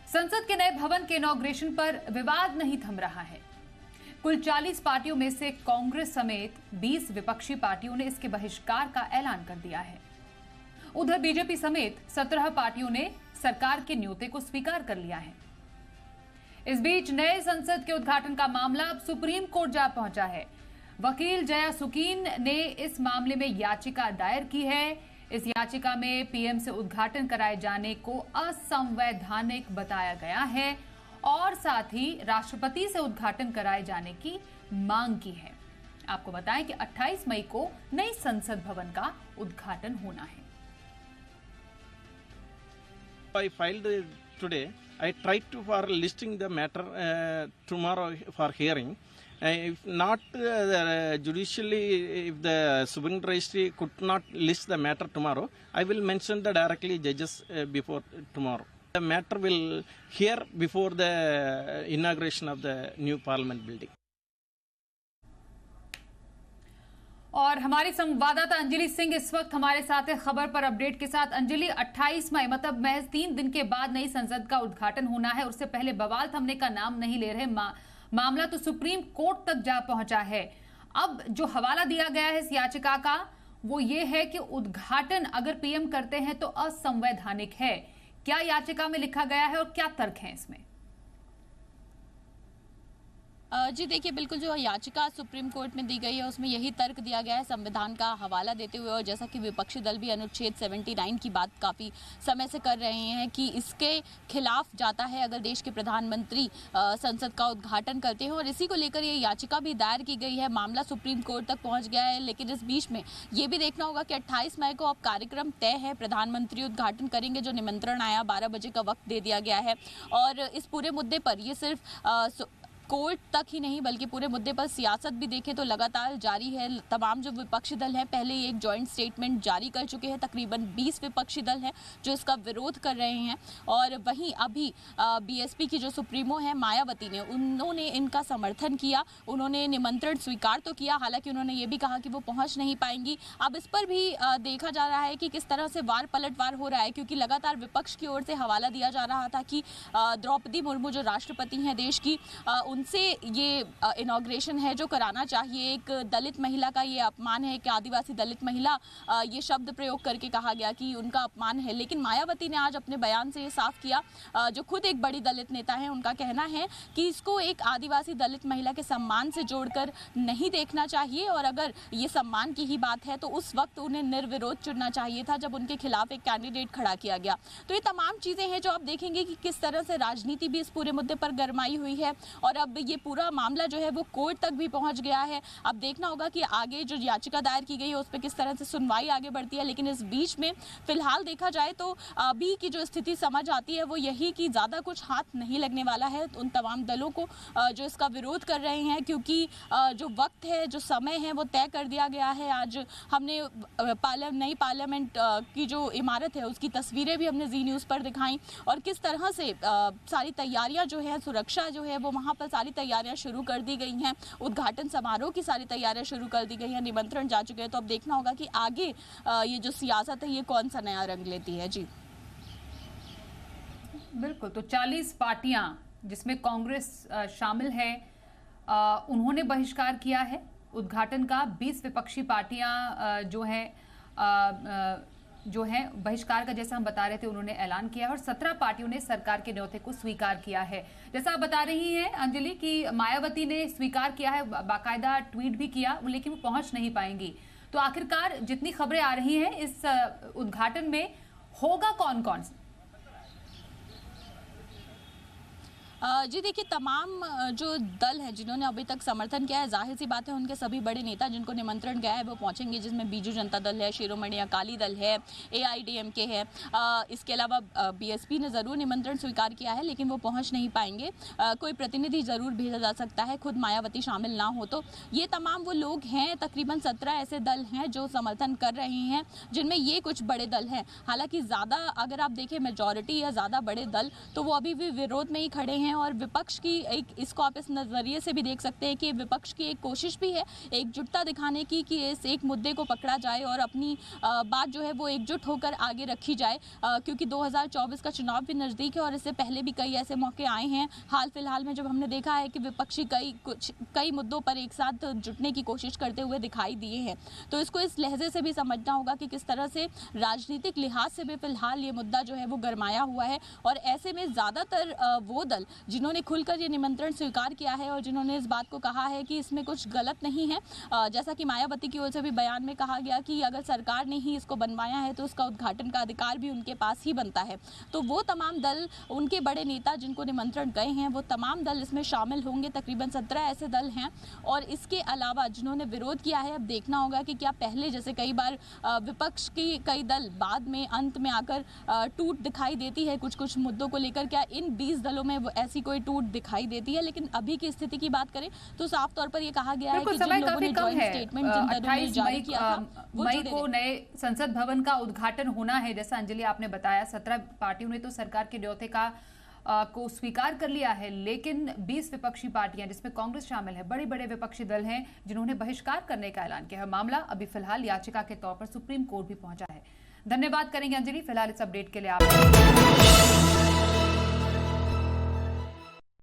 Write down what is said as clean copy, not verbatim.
संसद के नए भवन के इनॉग्रेशन पर विवाद नहीं थम रहा है। कुल 40 पार्टियों में से कांग्रेस समेत 20 विपक्षी पार्टियों ने इसके बहिष्कार का ऐलान कर दिया है। उधर बीजेपी समेत 17 पार्टियों ने सरकार के न्योते को स्वीकार कर लिया है। इस बीच नए संसद के उद्घाटन का मामला अब सुप्रीम कोर्ट जा पहुंचा है। वकील जया सुकीन ने इस मामले में याचिका दायर की है। इस याचिका में पीएम से उद्घाटन कराए जाने को असंवैधानिक बताया गया है और साथ ही राष्ट्रपति से उद्घाटन कराए जाने की मांग की है। आपको बताएं कि 28 मई को नई संसद भवन का उद्घाटन होना है। I filed today. I tried to for listing the matter tomorrow for hearing. If not judicially, if the Supreme Registry could not list the matter tomorrow, I will mention the directly judges before tomorrow. The matter will hear before the inauguration of the new Parliament building. और हमारी संवाददाता अंजलि सिंह इस वक्त हमारे साथ है खबर पर अपडेट के साथ। अंजलि, 28 मई मतलब महज 3 दिन के बाद नई संसद का उद्घाटन होना है। उससे पहले बवाल थमने का नाम नहीं ले रहे। मामला तो सुप्रीम कोर्ट तक जा पहुंचा है। अब जो हवाला दिया गया है इस याचिका का वो ये है कि उद्घाटन अगर पीएम करते हैं तो असंवैधानिक है। क्या याचिका में लिखा गया है और क्या तर्क है इसमें? जी देखिए, बिल्कुल जो याचिका सुप्रीम कोर्ट में दी गई है उसमें यही तर्क दिया गया है संविधान का हवाला देते हुए। और जैसा कि विपक्षी दल भी अनुच्छेद 79 की बात काफ़ी समय से कर रहे हैं कि इसके खिलाफ जाता है अगर देश के प्रधानमंत्री संसद का उद्घाटन करते हैं, और इसी को लेकर ये याचिका भी दायर की गई है। मामला सुप्रीम कोर्ट तक पहुँच गया है, लेकिन इस बीच में ये भी देखना होगा कि 28 मई को अब कार्यक्रम तय है। प्रधानमंत्री उद्घाटन करेंगे, जो निमंत्रण आया 12 बजे का वक्त दे दिया गया है। और इस पूरे मुद्दे पर ये सिर्फ कोर्ट तक ही नहीं बल्कि पूरे मुद्दे पर सियासत भी देखें तो लगातार जारी है। तमाम जो विपक्षी दल हैं पहले ही एक जॉइंट स्टेटमेंट जारी कर चुके हैं। तकरीबन 20 विपक्षी दल हैं जो इसका विरोध कर रहे हैं। और वहीं अभी बीएसपी की जो सुप्रीमो है मायावती ने उन्होंने इनका समर्थन किया। उन्होंने निमंत्रण स्वीकार तो किया, हालांकि उन्होंने ये भी कहा कि वो पहुँच नहीं पाएंगी। अब इस पर भी देखा जा रहा है कि किस तरह से वार पलटवार हो रहा है, क्योंकि लगातार विपक्ष की ओर से हवाला दिया जा रहा था कि द्रौपदी मुर्मू जो राष्ट्रपति हैं देश की, उनसे ये इनॉग्रेशन है जो कराना चाहिए। एक दलित महिला का ये अपमान है कि आदिवासी दलित महिला, ये शब्द प्रयोग करके कहा गया कि उनका अपमान है। लेकिन मायावती ने आज अपने बयान से ये साफ किया, जो खुद एक बड़ी दलित नेता है, उनका कहना है कि इसको एक आदिवासी दलित महिला के सम्मान से जोड़कर नहीं देखना चाहिए। और अगर ये सम्मान की ही बात है तो उस वक्त उन्हें निर्विरोध चुनना चाहिए था जब उनके खिलाफ एक कैंडिडेट खड़ा किया गया। तो ये तमाम चीज़ें हैं जो आप देखेंगे कि किस तरह से राजनीति भी इस पूरे मुद्दे पर गरमाई हुई है। और अब ये पूरा मामला जो है वो कोर्ट तक भी पहुंच गया है। अब देखना होगा कि आगे जो याचिका दायर की गई है उस पर किस तरह से सुनवाई आगे बढ़ती है। लेकिन इस बीच में फिलहाल देखा जाए तो अभी की जो स्थिति समझ आती है वो यही कि ज़्यादा कुछ हाथ नहीं लगने वाला है उन तमाम दलों को जो इसका विरोध कर रहे हैं, क्योंकि जो वक्त है, जो समय है वो तय कर दिया गया है। आज हमने नई पार्लियामेंट की जो इमारत है उसकी तस्वीरें भी हमने जी न्यूज़ पर दिखाई, और किस तरह से सारी तैयारियां जो है, सुरक्षा जो है वो वहाँ पर सारी तैयारियां शुरू कर दी गई हैं। उद्घाटन समारोह की सारी तैयारियां शुरू कर दी गई हैं, निमंत्रण जा चुके हैं। तो अब देखना होगा कि आगे ये जो सियासत है ये कौन सा नया रंग लेती है। जी बिल्कुल, तो 40 पार्टियां जिसमें कांग्रेस शामिल है, उन्होंने बहिष्कार किया है उद्घाटन का। 20 विपक्षी पार्टियां जो है बहिष्कार का, जैसा हम बता रहे थे, उन्होंने ऐलान किया है। और 17 पार्टियों ने सरकार के न्योते को स्वीकार किया है। जैसा आप बता रही हैं अंजलि कि मायावती ने स्वीकार किया है, बाकायदा ट्वीट भी किया, लेकिन वो पहुंच नहीं पाएंगी। तो आखिरकार जितनी खबरें आ रही हैं इस उद्घाटन में होगा कौन कौन? जी देखिए, तमाम जो दल हैं जिन्होंने अभी तक समर्थन किया है, जाहिर सी बात है उनके सभी बड़े नेता जिनको निमंत्रण गया है वो पहुंचेंगे, जिसमें बीजू जनता दल है, शिरोमणि अकाली दल है, AIDMK है। इसके अलावा BSP ने ज़रूर निमंत्रण स्वीकार किया है लेकिन वो पहुंच नहीं पाएंगे। कोई प्रतिनिधि ज़रूर भेजा जा सकता है, खुद मायावती शामिल ना हो तो। ये तमाम वो लोग हैं, तकरीबन 17 ऐसे दल हैं जो समर्थन कर रहे हैं, जिनमें ये कुछ बड़े दल हैं। हालाँकि ज़्यादा अगर आप देखें मेजॉरिटी या ज़्यादा बड़े दल तो वो अभी भी विरोध में ही खड़े हैं। हैं और विपक्ष की एक, इसको आप इस नजरिए से भी देख सकते हैं कि विपक्ष की एक कोशिश भी है एकजुटता दिखाने की कि इस एक मुद्दे को पकड़ा जाए और अपनी बात जो है वो एकजुट होकर आगे रखी जाए, क्योंकि 2024 का चुनाव भी नज़दीक है और इससे पहले भी कई ऐसे मौके आए हैं हाल फिलहाल में जब हमने देखा है कि विपक्षी कई मुद्दों पर एक साथ जुटने की कोशिश करते हुए दिखाई दिए हैं। तो इसको इस लहजे से भी समझना होगा कि किस तरह से राजनीतिक लिहाज से भी फिलहाल ये मुद्दा जो है वो गरमाया हुआ है और ऐसे में ज़्यादातर वो दल जिन्होंने खुलकर ये निमंत्रण स्वीकार किया है और जिन्होंने इस बात को कहा है कि इसमें कुछ गलत नहीं है, जैसा कि मायावती की ओर से भी बयान में कहा गया कि अगर सरकार ने ही इसको बनवाया है तो उसका उद्घाटन का अधिकार भी उनके पास ही बनता है। तो वो तमाम दल, उनके बड़े नेता जिनको निमंत्रण गए हैं, वो तमाम दल इसमें शामिल होंगे। तकरीबन 17 ऐसे दल हैं और इसके अलावा जिन्होंने विरोध किया है, अब देखना होगा कि क्या पहले जैसे कई बार विपक्ष की कई दल बाद में अंत में आकर टूट दिखाई देती है कुछ कुछ मुद्दों को लेकर, क्या इन 20 दलों में ऐसी कोई टूट दिखाई देती है। लेकिन अभी की स्थिति की बात करें तो साफ तौर पर यह कहा गया है कि जिन लोगों ने जॉइंट स्टेटमेंट जिन दलों ने जारी किया था वो मई को नए संसद भवन का उद्घाटन होना है। जैसा अंजलि आपने बताया 17 पार्टियों ने तो सरकार के न्योते को स्वीकार कर लिया है, लेकिन 20 विपक्षी पार्टियां जिसमें कांग्रेस शामिल है, बड़े बड़े विपक्षी दल हैं जिन्होंने बहिष्कार करने का ऐलान किया है। मामला अभी फिलहाल याचिका के तौर पर सुप्रीम कोर्ट भी पहुंचा है। धन्यवाद करेंगे अंजलि फिलहाल इस अपडेट के लिए आप